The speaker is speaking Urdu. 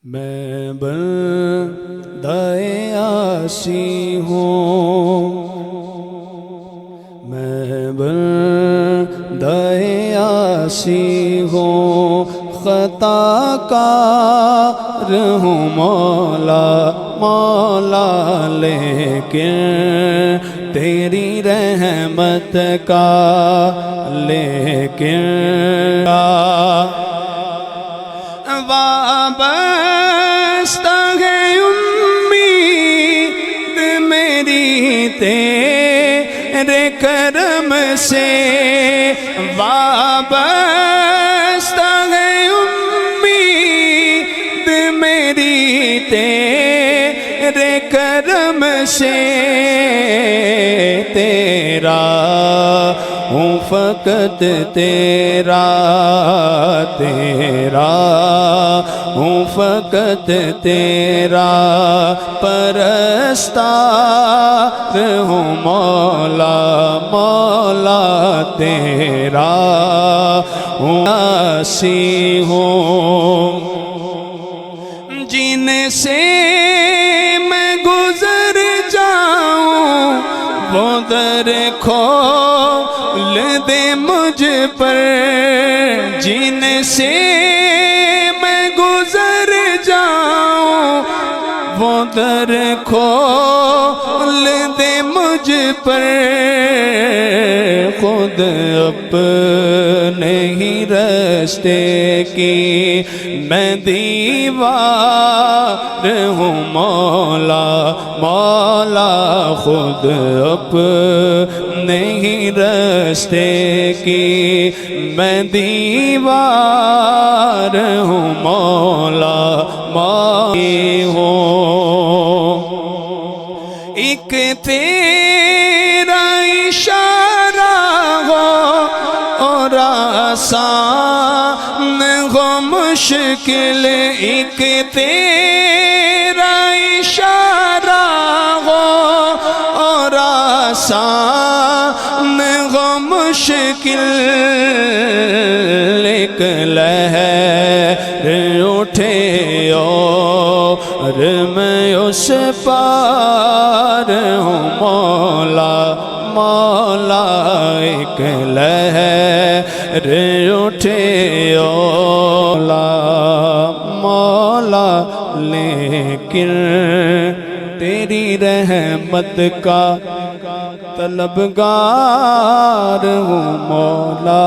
میں بندہ عاصی ہوں، میں بندہ عاصی ہوں، خطا کار ہوں مولا مولا، لیکن تیری رحمت کا لیکن وابستہ ہے امید میری تیرے کرم سے، وابستہ ہے امید میری تیرے کرم سے، تیرا ہوں فقط تیرا، تیرا ہوں فقط تیرا، پرستار ہوں مولا مولا، تیرا ہوں عاصی ہوں، جن سے میں گزر جاؤں وہ در کھول دے مجھ پر، جن سے میں گزر جاؤں وہ در کھول دے مجھ پر، خود اپنے ہی راستے کی میں دیوار ہوں مولا مولا، خود اپنے ہی راستے کی میں دیوار ہوں مولا مولا ہوں، ایک تیرا اشارہ ہو اور آسان ہو مشکل، ایک تیرا اشارہ ہو اور آسان ہو مشکل، ایک لہر اٹھے اور میں اس پار ہوں مولا مولا، ایک لہر اٹھے اولا مولا، لیکن تیری رحمت کا طلبگار ہوں مولا۔